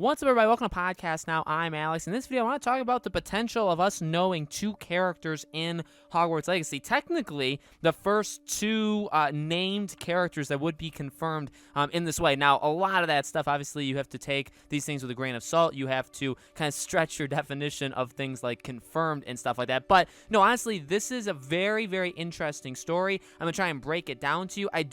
What's up, everybody? Welcome to Podcast Now. I'm Alex. In this video, I want to talk about the potential of us knowing two characters in Hogwarts Legacy. Technically, the first two named characters that would be confirmed in this way. Now, a lot of that stuff, obviously, you have to take these things with a grain of salt. You have to kind of stretch your definition of things like confirmed and stuff like that. But, no, honestly, this is a very, very interesting story. I'm going to try and break it down to you. I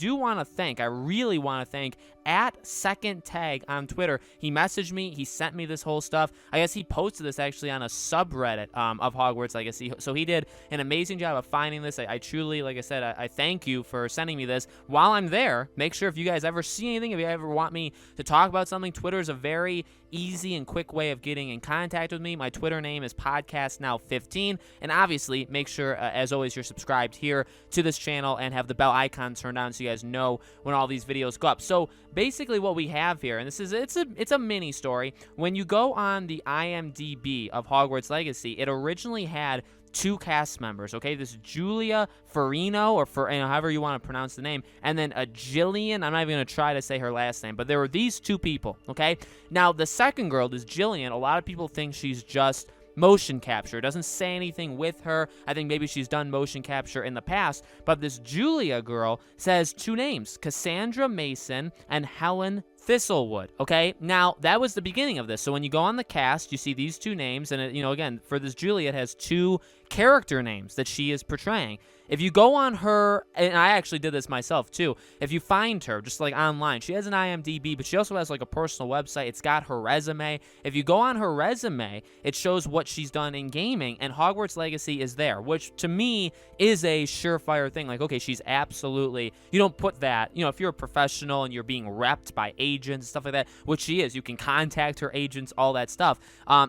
really want to thank at Second Tag on Twitter. He messaged me. He sent me this whole stuff. I guess he posted this actually on a subreddit of Hogwarts Legacy. So he did an amazing job of finding this. I truly, like I said, I thank you for sending me this. While I'm there, make sure if you guys ever see anything, if you ever want me to talk about something, Twitter is a very easy and quick way of getting in contact with me. My Twitter name is podcastnow15, and obviously make sure as always you're subscribed here to this channel and have the bell icon turned on so you guys know when all these videos go up. So basically what we have here, and this is it's a mini story. When you go on the IMDb of Hogwarts Legacy, it originally had two cast members, okay? This Julia Farino, or however you want to pronounce the name, and then a Jillian. I'm not even going to try to say her last name, but there were these two people, okay? Now, the second girl, this Jillian, a lot of people think she's just motion capture. It doesn't say anything with her. I think maybe she's done motion capture in the past, but this Julia girl says two names, Cassandra Mason and Helen Thistlewood, okay? Now, that was the beginning of this. So when you go on the cast, you see these two names, and again, for this Julia, it has two character names that she is portraying. If you go on her, and I actually did this myself too, if you find her just like online, she has an IMDb, but she also has like a personal website. It's got her resume. If you go on her resume, it shows what she's done in gaming, and Hogwarts Legacy is there, which to me is a surefire thing. Like, okay, she's absolutely, you don't put that, if you're a professional and you're being repped by agents, stuff like that, which she is, you can contact her agents, all that stuff.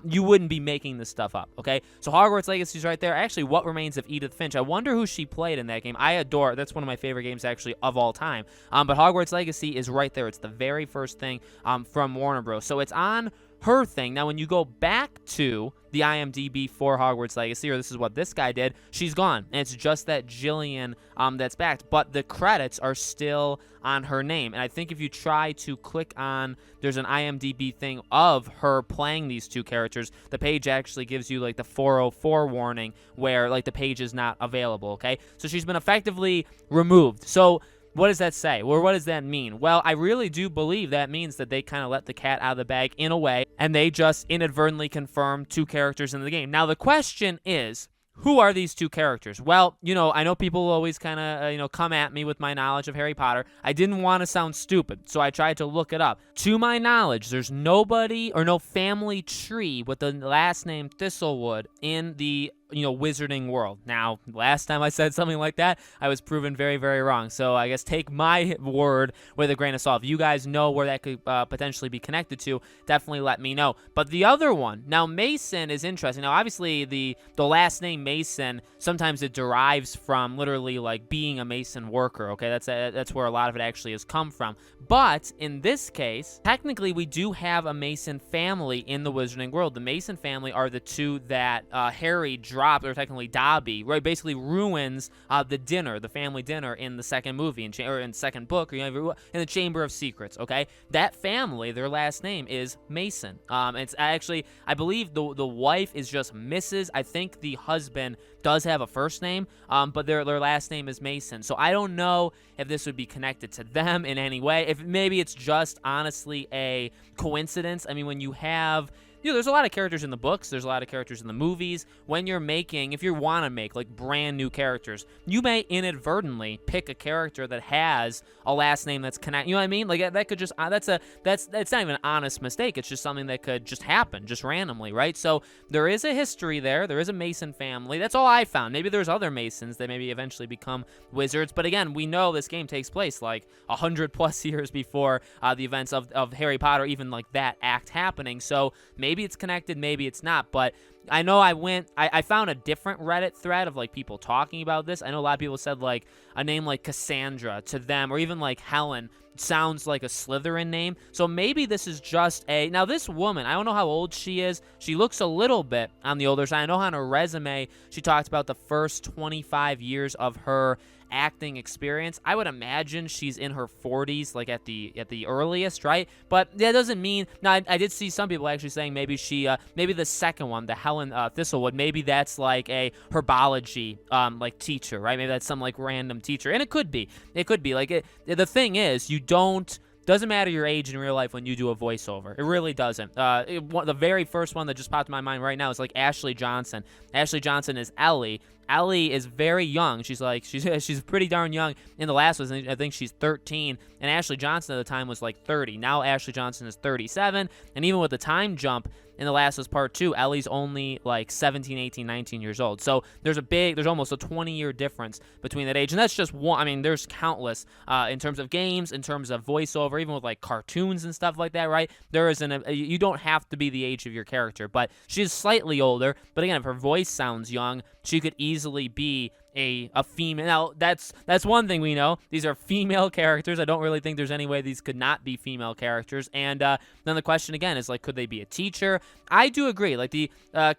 You wouldn't be making this stuff up, okay? So Hogwarts Legacy is right there. Actually, What Remains of Edith Finch. I wonder who she played in that game. I adore, that's one of my favorite games actually of all time. But Hogwarts Legacy is right there. It's the very first thing from Warner Bros. So it's on her thing. Now, when you go back to the IMDb for Hogwarts Legacy, or this is what this guy did, she's gone. And it's just that Jillian that's backed. But the credits are still on her name. And I think if you try to click on, there's an IMDb thing of her playing these two characters, the page actually gives you like the 404 warning where like the page is not available, okay? So she's been effectively removed. So what does that say? Or what does that mean? Well, I really do believe that means that they kind of let the cat out of the bag in a way, and they just inadvertently confirmed two characters in the game. Now, the question is, who are these two characters? Well, I know people always kind of, come at me with my knowledge of Harry Potter. I didn't want to sound stupid, so I tried to look it up. To my knowledge, there's nobody or no family tree with the last name Thistlewood in the wizarding world. Now, last time I said something like that, I was proven very, very wrong. So I guess take my word with a grain of salt. If you guys know where that could potentially be connected to, definitely let me know. But the other one, now Mason is interesting. Now, obviously, the last name Mason, sometimes it derives from literally like being a Mason worker, okay? That's where a lot of it actually has come from. But in this case, technically, we do have a Mason family in the wizarding world. The Mason family are the two that Harry dropped, or technically Dobby, right? Basically ruins the family dinner in the second movie, or in the second book, or in the Chamber of Secrets, okay? That family, their last name is Mason. It's actually, I believe the wife is just Mrs. I think the husband does have a first name, but their last name is Mason. So I don't know if this would be connected to them in any way. If maybe it's just honestly a coincidence. I mean, when you have, there's a lot of characters in the books. There's a lot of characters in the movies. When you're making, if you want to make like brand new characters, you may inadvertently pick a character that has a last name that's connected. You know what I mean? Like that could just, that's not even an honest mistake. It's just something that could just happen, just randomly, right? So there is a history there. There is a Mason family. That's all I found. Maybe there's other Masons that maybe eventually become wizards. But again, we know this game takes place like 100+ years before the events of Harry Potter, even like that act happening. So maybe it's connected, maybe it's not, but I know I found a different Reddit thread of like people talking about this. I know a lot of people said like a name like Cassandra to them, or even like Helen sounds like a Slytherin name. So maybe this is just now this woman, I don't know how old she is. She looks a little bit on the older side. I know on her resume, she talked about the first 25 years of her acting experience, I would imagine she's in her 40s, like at the earliest, right? But that doesn't mean. Now, I did see some people actually saying maybe maybe the second one, the Helen Thistlewood, maybe that's like a herbology like teacher, right? Maybe that's some like random teacher, and it could be. It could be like the thing is, you don't. Doesn't matter your age in real life when you do a voiceover. It really doesn't. The very first one that just popped in my mind right now is like Ashley Johnson. Ashley Johnson is Ellie. Ellie is very young. She's pretty darn young. In the last one, I think she's 13, and Ashley Johnson at the time was like 30. Now Ashley Johnson is 37, and even with the time jump in the last was part 2, Ellie's only like 17, 18, 19 years old. So there's almost a 20-year difference between that age, and that's just one. I mean, there's countless in terms of games, in terms of voiceover, even with like cartoons and stuff like that, right? You don't have to be the age of your character, but she's slightly older. But again, if her voice sounds young, she could easily be a female. Now, that's one thing we know. These are female characters. I don't really think there's any way these could not be female characters. And then the question again is, like, could they be a teacher? I do agree. Like, the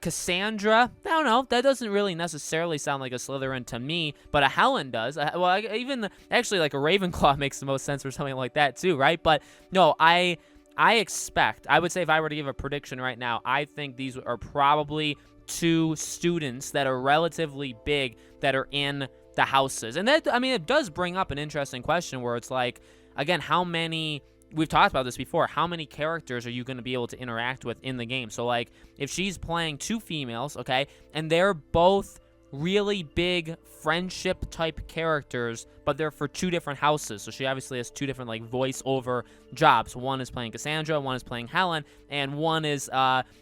Cassandra, I don't know. That doesn't really necessarily sound like a Slytherin to me, but a Helen does. Even actually, like, a Ravenclaw makes the most sense for something like that, too, right? But, no, I would say if I were to give a prediction right now, I think these are probably 2 students that are relatively big that are in the houses. And that, I mean, it does bring up an interesting question where it's like, again, how many, we've talked about this before, how many characters are you going to be able to interact with in the game? So, like, if she's playing 2 females, okay, and they're both really big friendship type characters, but they're for 2 different houses. So she obviously has 2 different like voiceover jobs. One is playing Cassandra, one is playing Helen, and one is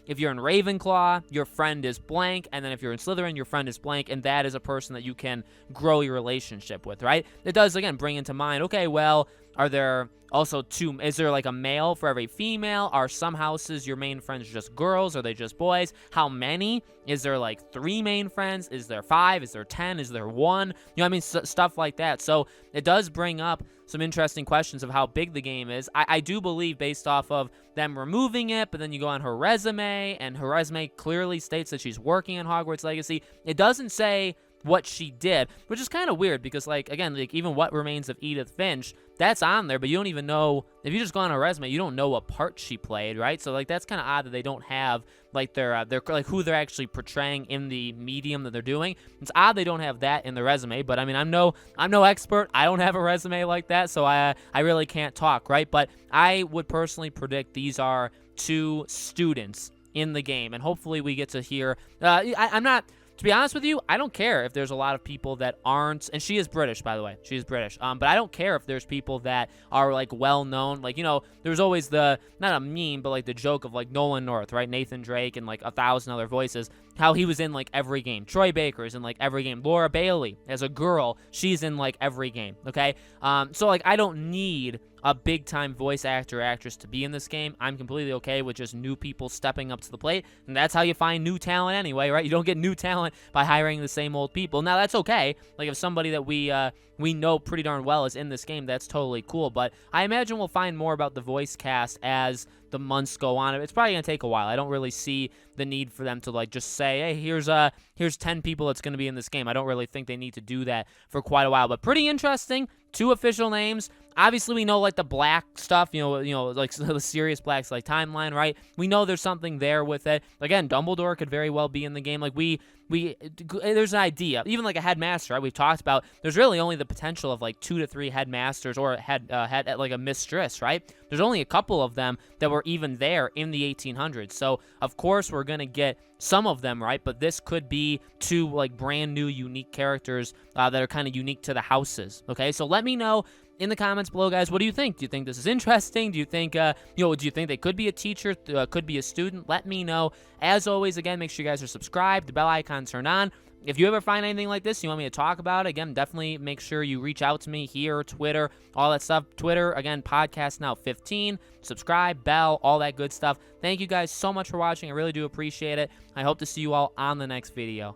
if you're in Ravenclaw, your friend is blank, and then if you're in Slytherin, your friend is blank, and that is a person that you can grow your relationship with, right? It does again bring into mind, okay, well, are there also 2, is there like a male for every female? Are some houses your main friends just girls? Are they just boys? How many? Is there like 3 main friends? Is there 5? Is there 10? Is there 1? You know what I mean? Stuff like that. So it does bring up some interesting questions of how big the game is. I do believe based off of them removing it, but then you go on her resume, and her resume clearly states that she's working on Hogwarts Legacy. It doesn't say what she did, which is kind of weird because, like, again, like, even What Remains of Edith Finch, that's on there, but you don't even know, if you just go on her resume, you don't know what part she played, right? So, like, that's kind of odd that they don't have, like, their like, who they're actually portraying in the medium that they're doing. It's odd they don't have that in the resume, but, I mean, I'm no expert. I don't have a resume like that, so I really can't talk, right? But I would personally predict these are 2 students in the game, and hopefully we get to hear, I'm not... To be honest with you, I don't care if there's a lot of people that aren't, and she is British, by the way. She is British. But I don't care if there's people that are, like, well-known. Like, you know, there's always not a meme, but, like, the joke of, like, Nolan North, right? Nathan Drake and, like, 1,000 other voices. How he was in, like, every game. Troy Baker is in, like, every game. Laura Bailey, as a girl, she's in, like, every game, okay? So, like, I don't need a big-time voice actor or actress to be in this game. I'm completely okay with just new people stepping up to the plate, and that's how you find new talent anyway, right? You don't get new talent by hiring the same old people. Now, that's okay. Like, if somebody that we know pretty darn well is in this game, that's totally cool, but I imagine we'll find more about the voice cast as the months go on. It's probably going to take a while. I don't really see the need for them to, like, just say, hey, here's 10 people that's going to be in this game. I don't really think they need to do that for quite a while, but pretty interesting. 2 official names. Obviously, we know, like, the black stuff, you know, like the Sirius Black's, like, timeline, right? We know there's something there with it. Again, Dumbledore could very well be in the game. Like, there's an idea. Even, like, a headmaster, right? We've talked about, there's really only the potential of, like, 2 to 3 headmasters or like, a mistress, right? There's only a couple of them that were even there in the 1800s. So, of course, we're going to get some of them, right? But this could be 2, like, brand new, unique characters that are kind of unique to the houses, okay? So let me know in the comments below, guys, what do you think? Do you think this is interesting? Do you think, do you think they could be a teacher, could be a student? Let me know. As always, again, make sure you guys are subscribed, the bell icon turned on. If you ever find anything like this, you want me to talk about it, again, definitely make sure you reach out to me here, Twitter, all that stuff. Twitter, again, podcast now 15. Subscribe, bell, all that good stuff. Thank you guys so much for watching. I really do appreciate it. I hope to see you all on the next video.